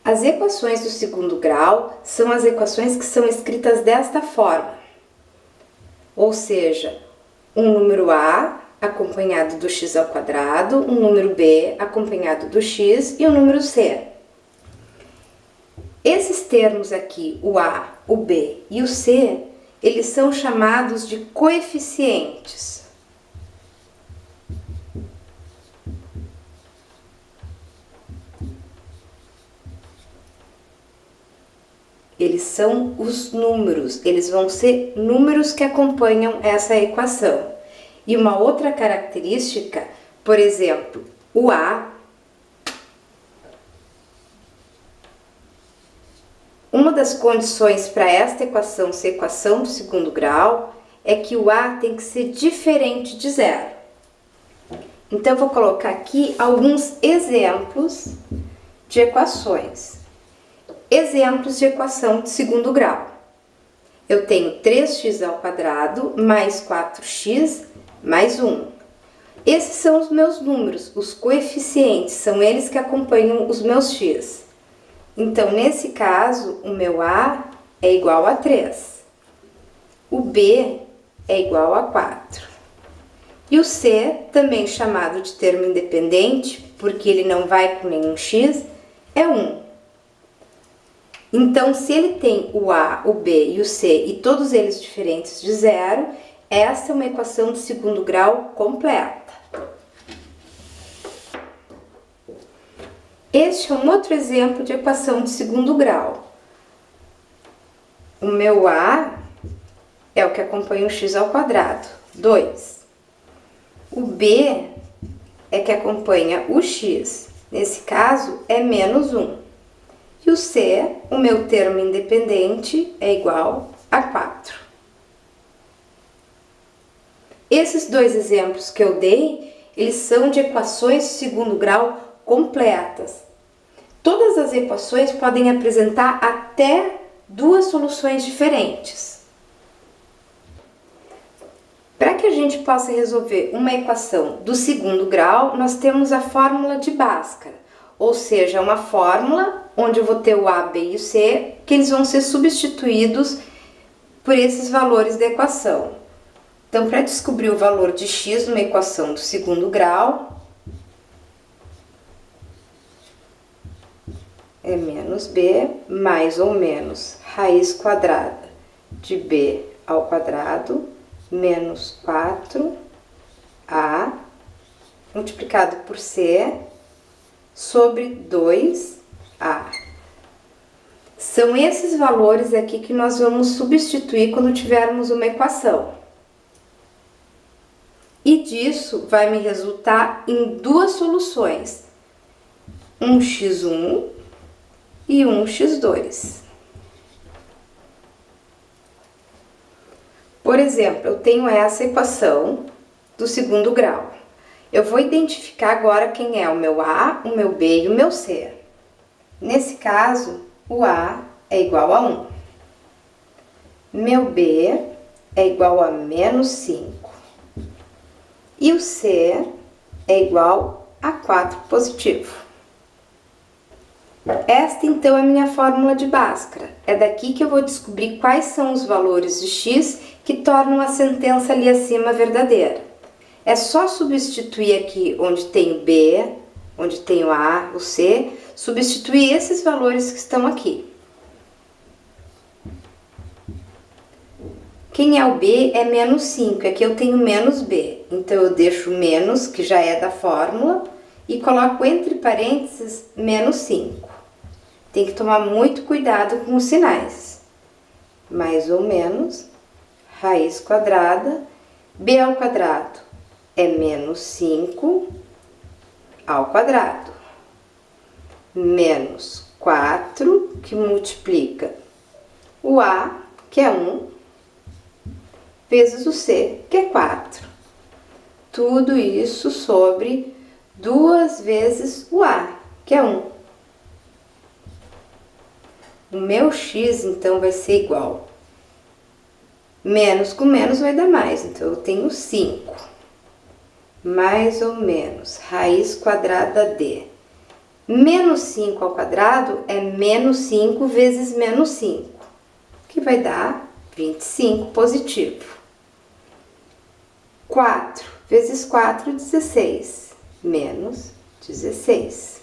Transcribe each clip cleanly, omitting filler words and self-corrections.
As equações do segundo grau são as equações que são escritas desta forma, ou seja, um número A acompanhado do x ao quadrado, um número B acompanhado do x e um número C. Esses termos aqui, o A, o B e o C, eles são chamados de coeficientes. Eles são os números, eles vão ser números que acompanham essa equação. E uma outra característica, por exemplo, o A, uma das condições para esta equação ser equação do segundo grau é que o A tem que ser diferente de zero. Então, eu vou colocar aqui alguns exemplos de equações. Exemplos de equação de segundo grau. Eu tenho 3x ao quadrado mais 4x mais 1. Esses são os meus números, os coeficientes, são eles que acompanham os meus x. Então, nesse caso, o meu A é igual a 3. O B é igual a 4. E o C, também chamado de termo independente, porque ele não vai com nenhum x, é 1. Então, se ele tem o A, o B e o C e todos eles diferentes de zero, essa é uma equação de segundo grau completa. Este é um outro exemplo de equação de segundo grau. O meu A é o que acompanha o x ao quadrado, 2. O B é que acompanha o x, nesse caso é menos 1. E o C, o meu termo independente, é igual a 4. Esses dois exemplos que eu dei, eles são de equações de segundo grau completas. Todas as equações podem apresentar até duas soluções diferentes. Para que a gente possa resolver uma equação do segundo grau, nós temos a fórmula de Bhaskara, ou seja, uma fórmula onde eu vou ter o A, B e o C, que eles vão ser substituídos por esses valores da equação. Então, para descobrir o valor de x numa equação do segundo grau, é menos b mais ou menos raiz quadrada de b ao quadrado menos 4a multiplicado por c sobre 2a. São esses valores aqui que nós vamos substituir quando tivermos uma equação. E disso vai me resultar em duas soluções, um x1 e um x2. Por exemplo, eu tenho essa equação do segundo grau. Eu vou identificar agora quem é o meu A, o meu B e o meu C. Nesse caso, o A é igual a 1. Meu B é igual a menos 5. E o C é igual a 4 positivo. Esta, então, é a minha fórmula de Bhaskara. É daqui que eu vou descobrir quais são os valores de x que tornam a sentença ali acima verdadeira. É só substituir aqui onde tem o B, onde tem o A, o C, substituir esses valores que estão aqui. Quem é o B é menos 5, aqui eu tenho menos B. Então, eu deixo menos, que já é da fórmula, e coloco entre parênteses menos 5. Tem que tomar muito cuidado com os sinais. Mais ou menos, raiz quadrada, b ao quadrado é menos 5 ao quadrado. Menos 4, que multiplica o A, que é 1, vezes o C, que é 4. Tudo isso sobre 2 vezes o A, que é 1. O meu x, então, vai ser igual. Menos com menos vai dar mais, então eu tenho 5. Mais ou menos, raiz quadrada de Menos 5 ao quadrado é menos 5 vezes menos 5, que vai dar 25 positivo. 4 vezes 4, 16, menos 16,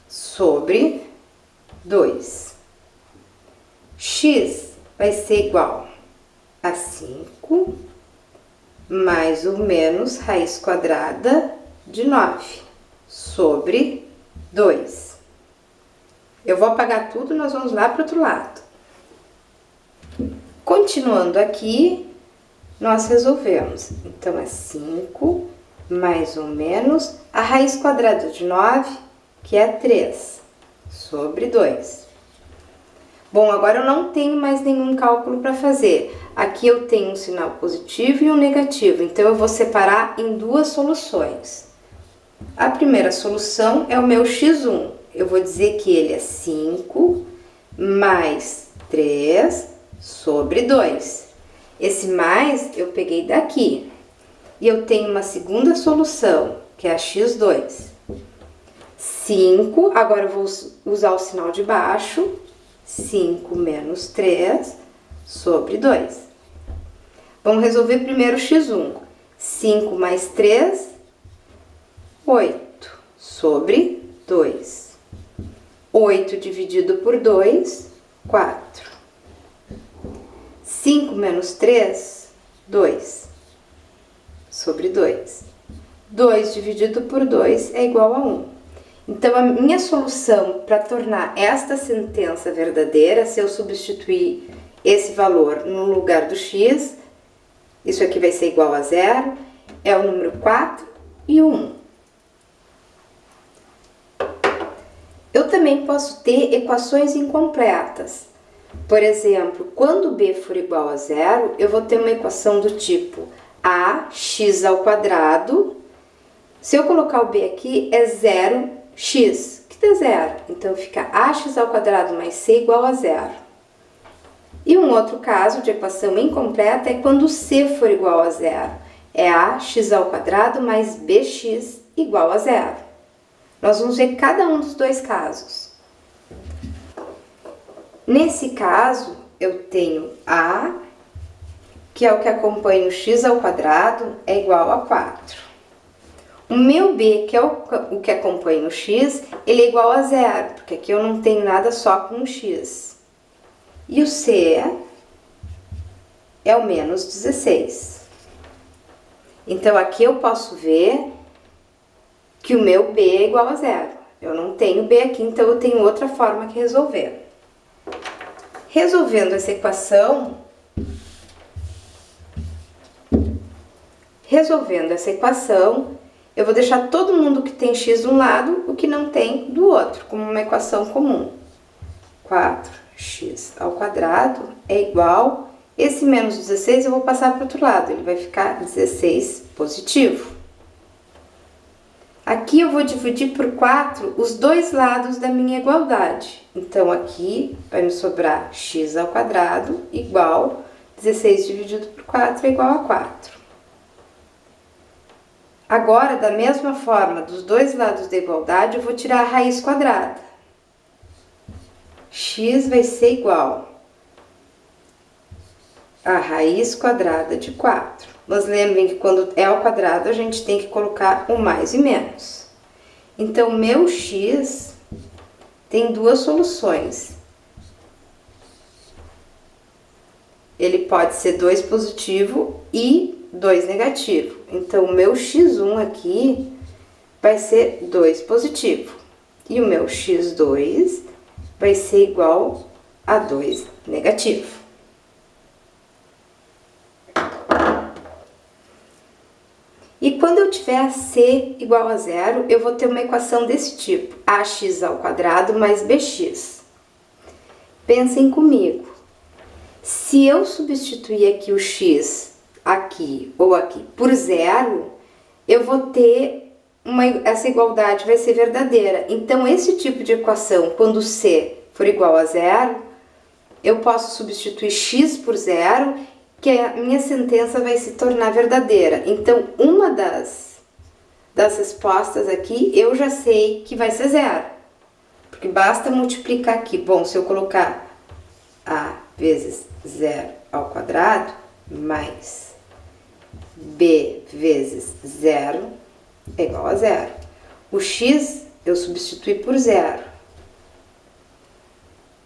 sobre 2. X vai ser igual a 5 mais ou menos raiz quadrada de 9, sobre 2. Eu vou apagar tudo, nós vamos lá para o outro lado. Continuando aqui, nós resolvemos. Então, é 5 mais ou menos a raiz quadrada de 9, que é 3, sobre 2. Bom, agora eu não tenho mais nenhum cálculo para fazer. Aqui eu tenho um sinal positivo e um negativo, então eu vou separar em duas soluções. A primeira solução é o meu x1. Eu vou dizer que ele é 5 mais 3 sobre 2. Esse mais eu peguei daqui. E eu tenho uma segunda solução, que é a x2. 5, agora eu vou usar o sinal de baixo. 5 menos 3 sobre 2. Vamos resolver primeiro o x1. 5 mais 3, 8 sobre 2. 8 dividido por 2, 4. 5 menos 3, 2 sobre 2. 2 dividido por 2 é igual a 1. Então, a minha solução para tornar esta sentença verdadeira, se eu substituir esse valor no lugar do x, isso aqui vai ser igual a 0, é o número 4 e o 1. Eu também posso ter equações incompletas. Por exemplo, quando b for igual a 0, eu vou ter uma equação do tipo ax ao quadrado. Se eu colocar o b aqui, é 0x, que dá 0. Então, fica ax ao quadrado mais c igual a 0. E um outro caso de equação incompleta é quando c for igual a 0. É ax ao quadrado mais bx igual a 0. Nós vamos ver cada um dos dois casos. Nesse caso, eu tenho a, que é o que acompanha o x ao quadrado, é igual a 4. O meu b, que é o que acompanha o x, ele é igual a 0, porque aqui eu não tenho nada só com o x. E o c é o menos 16. Então, aqui eu posso ver que o meu b é igual a 0. Eu não tenho b aqui, então eu tenho outra forma de resolver. Resolvendo essa equação, eu vou deixar todo mundo que tem x de um lado, o que não tem do outro, como uma equação comum. 4x ao quadrado é igual, esse menos 16 eu vou passar para o outro lado, ele vai ficar 16 positivo. Aqui eu vou dividir por 4 os dois lados da minha igualdade. Então, aqui vai me sobrar x ao quadrado igual 16 dividido por 4 é igual a 4. Agora, da mesma forma, dos dois lados da igualdade, eu vou tirar a raiz quadrada. X vai ser igual a raiz quadrada de 4. Mas lembrem que quando é ao quadrado, a gente tem que colocar o mais e menos. Então, meu x tem duas soluções. Ele pode ser 2 positivo e 2 negativo. Então, o meu x1 aqui vai ser 2 positivo. E o meu x2 vai ser igual a 2 negativo. E quando eu tiver c igual a 0, eu vou ter uma equação desse tipo, ax ao quadrado mais bx. Pensem comigo, se eu substituir aqui o x, aqui ou aqui, por 0, eu vou ter essa igualdade vai ser verdadeira. Então, esse tipo de equação, quando c for igual a 0, eu posso substituir x por 0, que a minha sentença vai se tornar verdadeira. Então, uma das respostas aqui, eu já sei que vai ser 0. porque basta multiplicar aqui. Bom, se eu colocar a vezes 0 ao quadrado, mais b vezes 0 é igual a 0. O x eu substituí por 0.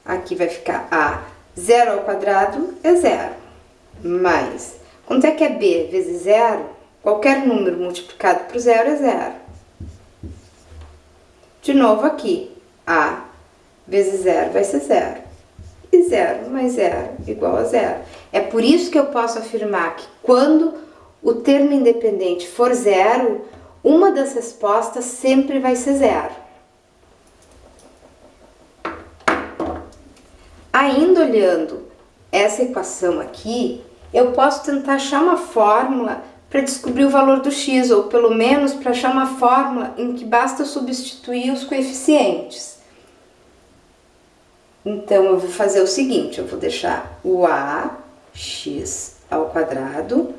Aqui vai ficar a 0 ao quadrado é 0, mais, quanto é que é b vezes 0? Qualquer número multiplicado por 0 é 0. De novo aqui, a vezes 0 vai ser 0. E 0 mais 0 igual a 0. É por isso que eu posso afirmar que quando o termo independente for 0, uma das respostas sempre vai ser 0. Ainda olhando essa equação aqui, eu posso tentar achar uma fórmula para descobrir o valor do x, ou pelo menos para achar uma fórmula em que basta substituir os coeficientes. Então, eu vou fazer o seguinte, eu vou deixar o ax ao quadrado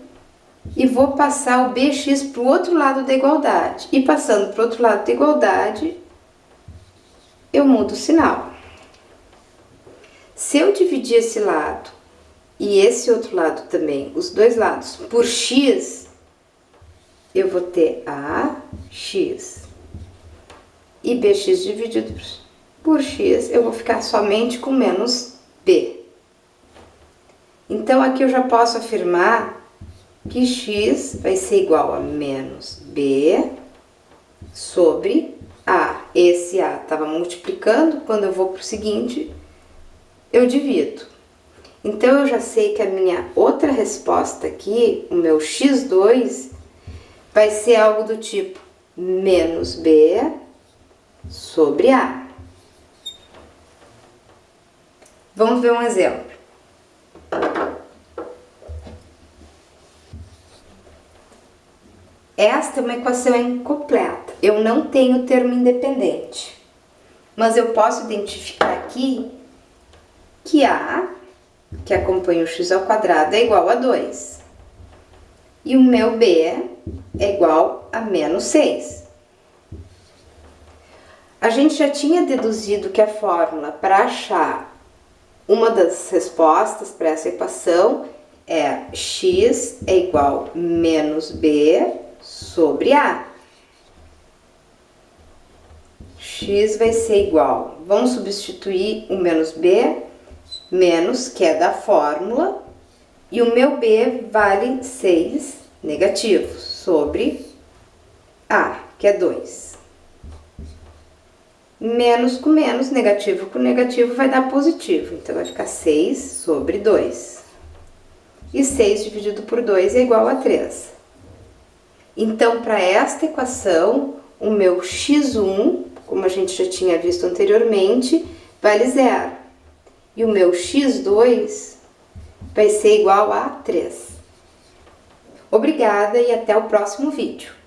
e vou passar o bx para o outro lado da igualdade. E passando para o outro lado da igualdade, eu mudo o sinal. Se eu dividir esse lado e esse outro lado também, os dois lados, por x, eu vou ter ax. E bx dividido por x, eu vou ficar somente com menos b. Então, aqui eu já posso afirmar que x vai ser igual a menos b sobre a. Esse a estava multiplicando, quando eu vou para o seguinte, eu divido. Então, eu já sei que a minha outra resposta aqui, o meu x2, vai ser algo do tipo menos b sobre a. Vamos ver um exemplo. Esta é uma equação incompleta. Eu não tenho termo independente. Mas eu posso identificar aqui que a, que acompanha o x ao quadrado, é igual a 2. E o meu b é igual a menos 6. A gente já tinha deduzido que a fórmula para achar uma das respostas para essa equação é x é igual a menos b sobre a. X vai ser igual, vamos substituir o menos b, menos, que é da fórmula, e o meu b vale 6 negativo, sobre a, que é 2. Menos com menos, negativo com negativo vai dar positivo, então vai ficar 6 sobre 2. E 6 dividido por 2 é igual a 3. Então, para esta equação, o meu x1, como a gente já tinha visto anteriormente, vale 0. E o meu x2 vai ser igual a 3. Obrigada e até o próximo vídeo.